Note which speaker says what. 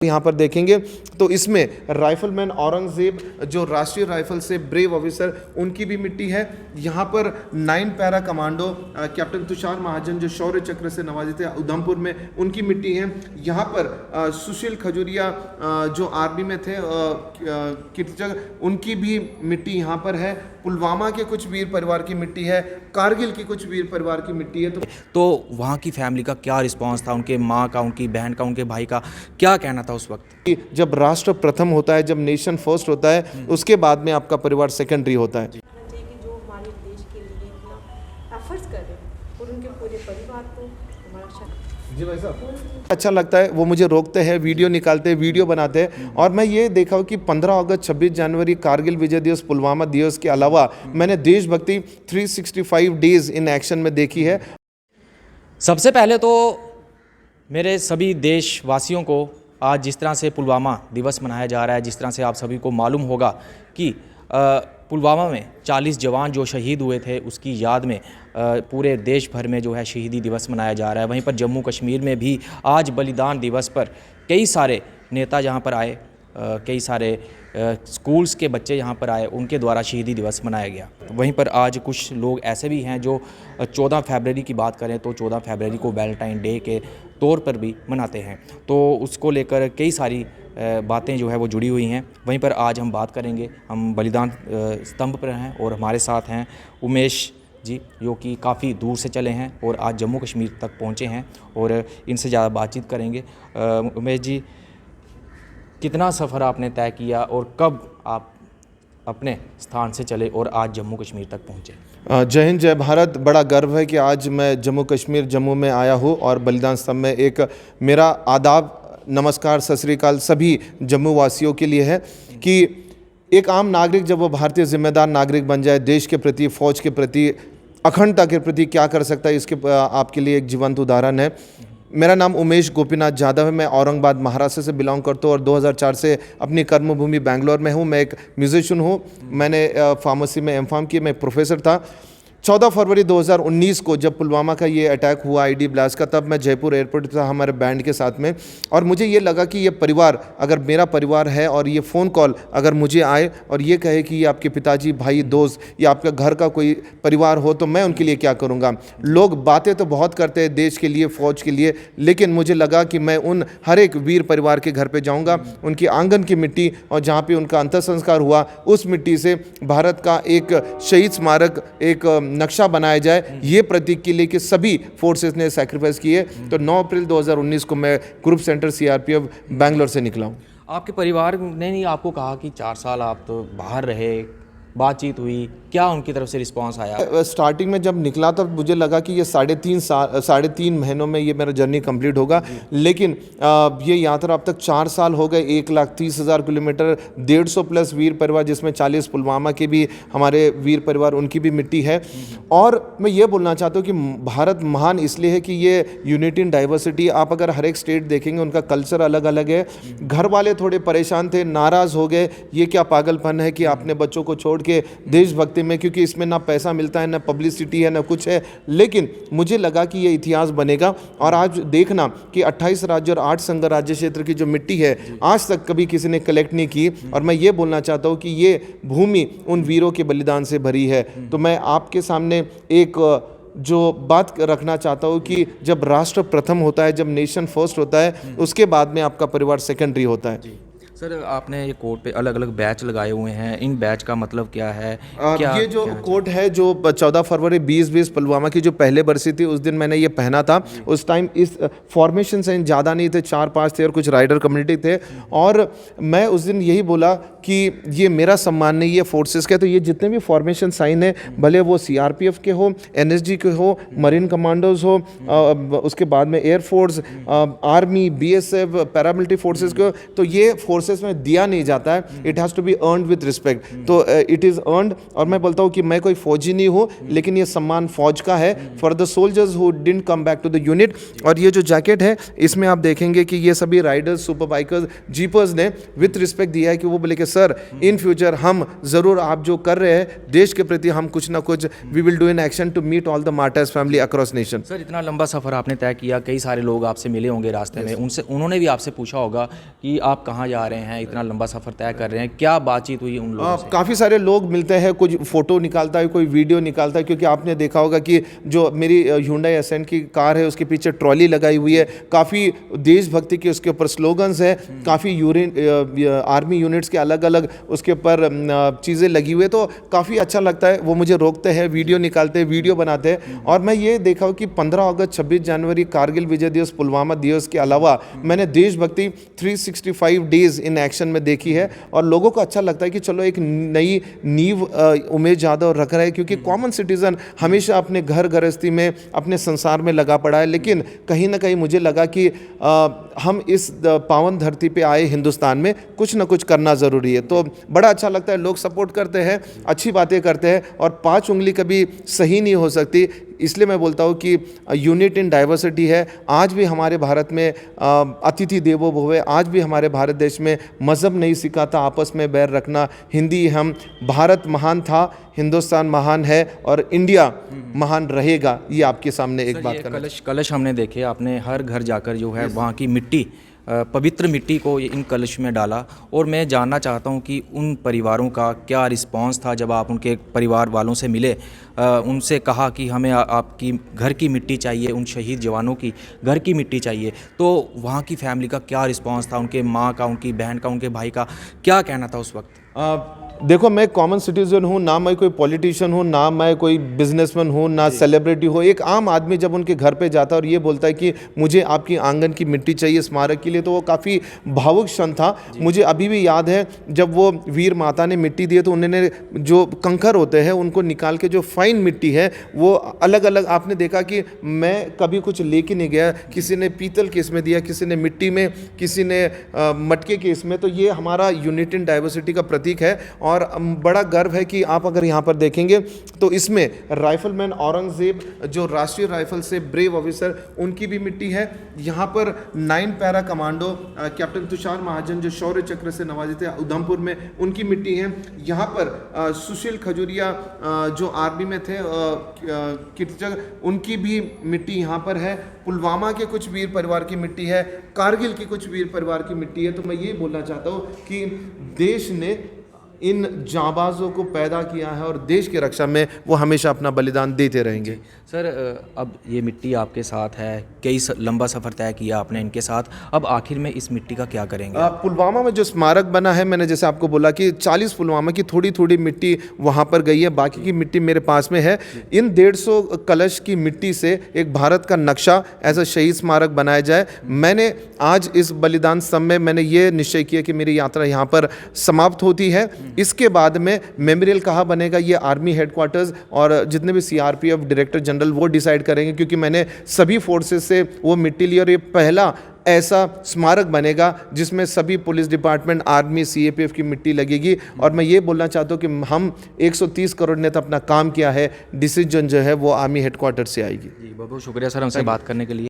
Speaker 1: यहाँ पर देखेंगे तो इसमें राइफलमैन औरंगजेब जो राष्ट्रीय राइफल से ब्रेव ऑफिसर उनकी भी मिट्टी है। यहाँ पर 9 पैरा कमांडो कैप्टन तुषार महाजन जो शौर्य चक्र से नवाजे थे उधमपुर में, उनकी मिट्टी है। यहाँ पर सुशील खजूरिया जो आर्मी में थे कीर्तिचक्र, उनकी भी मिट्टी यहाँ पर है। पुलवामा के कुछ वीर परिवार की मिट्टी है, कारगिल की कुछ वीर परिवार की मिट्टी है।
Speaker 2: तो वहाँ की फैमिली का क्या रिस्पांस था, उनके माँ का, उनकी बहन का, उनके भाई का क्या कहना था उस वक्त?
Speaker 1: जब राष्ट्र प्रथम होता है, जब नेशन फर्स्ट होता है, उसके बाद में आपका परिवार सेकेंडरी होता है।
Speaker 3: कि जो हमारे देश के लिए इतना एफर्ट्स कर रहे हैं और उनके पूरे परिवार को हमारा
Speaker 1: जी भाई साहब, अच्छा लगता है। वो मुझे रोकते हैं, वीडियो निकालते हैं, वीडियो बनाते हैं। और मैं ये देखा हूँ कि 15 अगस्त, 26 जनवरी, कारगिल विजय दिवस, पुलवामा दिवस के अलावा मैंने देशभक्ति 365 डेज इन एक्शन में देखी है।
Speaker 2: सबसे पहले तो मेरे सभी देशवासियों को आज जिस तरह से पुलवामा दिवस मनाया जा रहा है, जिस तरह से आप सभी को मालूम होगा कि पुलवामा में 40 जवान जो शहीद हुए थे, उसकी याद में पूरे देश भर में जो है शहीदी दिवस मनाया जा रहा है। वहीं पर जम्मू कश्मीर में भी आज बलिदान दिवस पर कई सारे नेता यहाँ पर आए, कई सारे स्कूल्स के बच्चे यहाँ पर आए, उनके द्वारा शहीदी दिवस मनाया गया। वहीं पर आज कुछ लोग ऐसे भी हैं जो 14 फरवरी की बात करें तो 14 फरवरी को वैलेंटाइन डे के तौर पर भी मनाते हैं, तो उसको लेकर कई सारी बातें जो है वो जुड़ी हुई हैं। वहीं पर आज हम बात करेंगे, हम बलिदान स्तंभ पर हैं और हमारे साथ हैं उमेश जी, जो कि काफ़ी दूर से चले हैं और आज जम्मू कश्मीर तक पहुँचे हैं और इनसे ज़्यादा बातचीत करेंगे। उमेश जी, कितना सफ़र आपने तय किया और कब आप अपने स्थान से चले और आज जम्मू कश्मीर तक पहुँचे?
Speaker 1: जय हिंद, जय भारत। बड़ा गर्व है कि आज मैं जम्मू कश्मीर, जम्मू में आया हूँ और बलिदान स्तंभ में एक मेरा आदाब, नमस्कार, सत श्री अकाल सभी जम्मू वासियों के लिए है कि एक आम नागरिक जब वो भारतीय जिम्मेदार नागरिक बन जाए, देश के प्रति, फौज के प्रति, अखंडता के प्रति क्या कर सकता है, इसके आपके लिए एक जीवंत उदाहरण है। मेरा नाम उमेश गोपीनाथ जाधव है। मैं औरंगाबाद, महाराष्ट्र से बिलोंग करता हूँ और 2004 से अपनी कर्मभूमि बेंगलोर में हूँ। मैं एक म्यूजिशियन हूँ। मैंने फार्मेसी में एमफार्म की, मैं प्रोफेसर था। 14 फरवरी 2019 को जब पुलवामा का ये अटैक हुआ, आईडी ब्लास्ट का, तब मैं जयपुर एयरपोर्ट था हमारे बैंड के साथ में, और मुझे ये लगा कि ये परिवार अगर मेरा परिवार है और ये फ़ोन कॉल अगर मुझे आए और ये कहे कि ये आपके पिताजी, भाई, दोस्त या आपका घर का कोई परिवार हो तो मैं उनके लिए क्या करूँगा। लोग बातें तो बहुत करते हैं देश के लिए, फ़ौज के लिए, लेकिन मुझे लगा कि मैं उन हर एक वीर परिवार के घर पर जाऊँगा, उनकी आंगन की मिट्टी और जहाँ पर उनका अंतिम संस्कार हुआ उस मिट्टी से भारत का एक शहीद स्मारक, एक नक्शा बनाया जाए, ये प्रतीक के लिए कि सभी फोर्सेस ने सैक्रिफाइस किए। तो 9 अप्रैल 2019 को मैं ग्रुप सेंटर सीआरपीएफ बैंगलोर से निकला हूँ।
Speaker 2: आपके परिवार ने नहीं आपको कहा कि 4 साल आप तो बाहर रहे, बातचीत हुई, क्या उनकी तरफ से रिस्पांस आया?
Speaker 1: स्टार्टिंग में जब निकला तब मुझे लगा कि ये 3.5 महीनों में ये मेरा जर्नी कंप्लीट होगा, लेकिन ये यात्रा अब तक 4 साल हो गए। 1,30,000 किलोमीटर, 150 प्लस वीर परिवार, जिसमें 40 पुलवामा के भी हमारे वीर परिवार, उनकी भी मिट्टी है। और मैं ये बोलना चाहता हूँ कि भारत महान इसलिए है कि ये यूनिटी इन डाइवर्सिटी। आप अगर हर एक स्टेट देखेंगे, उनका कल्चर अलग अलग है। घर वाले थोड़े परेशान थे, नाराज़ हो गए, ये क्या पागलपन है कि आपने बच्चों को छोड़ के देशभक्ति में, क्योंकि इसमें ना पैसा मिलता है, ना पब्लिसिटी है, ना कुछ है। लेकिन मुझे लगा कि ये इतिहास बनेगा। और आज देखना कि 28 राज्य और 8 संघ राज्य क्षेत्र की जो मिट्टी है आज तक कभी किसी ने कलेक्ट नहीं की। और मैं ये बोलना चाहता हूँ कि ये भूमि उन वीरों के बलिदान से भरी है। तो मैं आपके सामने एक जो बात रखना चाहता हूँ कि जब राष्ट्र प्रथम होता है, जब नेशन फर्स्ट होता है, उसके बाद में आपका परिवार सेकेंडरी होता है।
Speaker 2: सर, आपने ये कोट पे अलग अलग बैच लगाए हुए हैं, इन बैच का मतलब क्या है?
Speaker 1: ये जो कोट है जो 14 फरवरी 2020 पुलवामा की जो पहले बरसी थी, उस दिन मैंने ये पहना था। उस टाइम इस फॉर्मेशन से ज़्यादा नहीं थे, 4-5 थे और कुछ राइडर कम्युनिटी थे। और मैं उस दिन यही बोला कि ये मेरा सम्मान नहीं, ये फोर्सेस के। तो ये जितने भी फॉर्मेशन साइन है, भले वो सीआरपीएफ के हो, एनएसजी के हो, मरीन कमांडोज हो, उसके बाद में air force, army, BSF, paramilitary forces के हो, तो ये फोर्सेस प्रोसेस में दिया नहीं जाता है, it has to be earned with respect. तो इट इज़ अर्नड, और मैं बोलता हूँ कि मैं कोई फौजी नहीं हूँ, लेकिन ये सम्मान फौज का है for the soldiers who didn't come back to the unit. और ये जो जैकेट है इसमें आप देखेंगे कि ये सभी राइडर्स, सुपर बाइकर्स, जीपर्स ने विद रिस्पेक्ट दिया है कि वो बोले कि सर इन फ्यूचर हम ज़रूर आप जो कर रहे हैं देश के प्रति हम कुछ ना कुछ we will do in action to meet all the martyrs family across nation.
Speaker 2: Sir, इतना लंबा सफ़र आपने तय किया, कई सारे लोग आपसे मिले होंगे रास्ते में, उन्होंने भी आपसे पूछा होगा कि आप कहाँ जा रहे हैं, इतना लंबा सफ़र तय कर रहे हैं, क्या बातचीत हुई उन लोगों से?
Speaker 1: काफ़ी सारे लोग मिलते हैं, कुछ फ़ोटो निकालता है, कोई वीडियो निकालता है, क्योंकि आपने देखा होगा कि जो मेरी Hyundai Ascent की कार है उसके पीछे ट्रॉली लगाई हुई है, काफ़ी देशभक्ति के उसके ऊपर स्लोगन्स है, काफ़ी आर्मी यूनिट्स के अलग अलग उसके ऊपर चीज़ें लगी हुई है, तो काफ़ी अच्छा लगता है। वो मुझे रोकते हैं, वीडियो निकालते हैं, वीडियो बनाते हैं। और मैं ये देखा हूँ कि 15 अगस्त, 26 जनवरी, कारगिल विजय दिवस, पुलवामा दिवस के अलावा मैंने देशभक्ति 365 डेज़ इन एक्शन में देखी है, और लोगों को अच्छा लगता है कि चलो एक नई नींव उमेश यादव रख रहा है, क्योंकि कॉमन सिटीज़न हमेशा अपने घर गृहस्थी में, अपने संसार में लगा पड़ा है, लेकिन कहीं ना कहीं मुझे लगा कि हम इस पावन धरती पे आए हिंदुस्तान में कुछ ना कुछ करना ज़रूरी है। तो बड़ा अच्छा लगता है, लोग सपोर्ट करते हैं, अच्छी बातें करते हैं, और 5 उंगली कभी सही नहीं हो सकती। इसलिए मैं बोलता हूँ कि यूनिट इन डाइवर्सिटी है। आज भी हमारे भारत में अतिथि देवो भव, आज भी हमारे भारत देश में मज़हब नहीं सिखाता आपस में बैर रखना। हिंदी हम, भारत महान था, हिंदुस्तान महान है, और इंडिया महान रहेगा। ये आपके सामने एक बात करना।
Speaker 2: कलश हमने देखे, आपने हर घर जाकर जो है वहाँ की मिट्टी, पवित्र मिट्टी को इन कलश में डाला, और मैं जानना चाहता हूं कि उन परिवारों का क्या रिस्पांस था जब आप उनके परिवार वालों से मिले, उनसे कहा कि हमें आपकी घर की मिट्टी चाहिए, उन शहीद जवानों की घर की मिट्टी चाहिए, तो वहाँ की फैमिली का क्या रिस्पांस था, उनके माँ का, उनकी बहन का, उनके भाई का क्या कहना था उस वक्त?
Speaker 1: देखो, मैं कॉमन सिटीजन हूँ, ना मैं कोई पॉलिटिशियन हूँ, ना मैं कोई बिजनेसमैन हूँ, ना सेलिब्रिटी हो। एक आम आदमी जब उनके घर पे जाता है और ये बोलता है कि मुझे आपकी आंगन की मिट्टी चाहिए स्मारक के लिए, तो वो काफ़ी भावुक क्षण था। मुझे अभी भी याद है जब वो वीर माता ने मिट्टी दी तो उन्होंने जो कंकर होते हैं उनको निकाल के जो फाइन मिट्टी है वो अलग अलग, आपने देखा कि मैं कभी कुछ लेके नहीं गया, किसी ने पीतल के इसमें दिया, किसी ने मिट्टी में, किसी ने मटके के इसमें। तो ये हमारा यूनिट इन डाइवर्सिटी का प्रतीक है, और बड़ा गर्व है कि आप अगर यहाँ पर देखेंगे तो इसमें राइफलमैन औरंगजेब, जो राष्ट्रीय राइफल से ब्रेव ऑफिसर, उनकी भी मिट्टी है। यहाँ पर 9 पैरा कमांडो कैप्टन तुषार महाजन जो शौर्य चक्र से नवाजे थे उधमपुर में, उनकी मिट्टी है। यहाँ पर सुशील खजूरिया जो आर्मी में थे कीर्तिचक्र, उनकी भी मिट्टी यहाँ पर है। पुलवामा के कुछ वीर परिवार की मिट्टी है, कारगिल की कुछ वीर परिवार की मिट्टी है। तो मैं ये बोलना चाहता हूँ कि देश ने इन जाबाजों को पैदा किया है, और देश की रक्षा में वो हमेशा अपना बलिदान देते रहेंगे।
Speaker 2: सर, अब ये मिट्टी आपके साथ है, कई लंबा सफ़र तय किया आपने इनके साथ, अब आखिर में इस मिट्टी का क्या करेंगे?
Speaker 1: पुलवामा में जो स्मारक बना है, मैंने जैसे आपको बोला कि 40 पुलवामा की थोड़ी थोड़ी मिट्टी वहाँ पर गई है, बाकी की मिट्टी मेरे पास में है। इन 150 कलश की मिट्टी से एक भारत का नक्शा एज अ शहीद स्मारक बनाया जाए। मैंने आज इस बलिदान स्तंभ में मैंने ये निश्चय किया कि मेरी यात्रा यहाँ पर समाप्त होती है। इसके बाद में मेमोरियल कहाँ बनेगा, ये आर्मी हेडक्वार्टर्स और जितने भी CRPF डायरेक्टर जनरल वो डिसाइड करेंगे, क्योंकि मैंने सभी फोर्सेस से वो मिट्टी ली, और ये पहला ऐसा स्मारक बनेगा जिसमें सभी पुलिस डिपार्टमेंट, आर्मी, CAPF की मिट्टी लगेगी। और मैं ये बोलना चाहता हूँ कि हम 130 करोड़ ने तो अपना काम किया है, डिसीजन जो है वो आर्मी हेडक्वार्टर से आएगी।
Speaker 2: जी, बहुत बहुत शुक्रिया सर हमसे बात करने के लिए।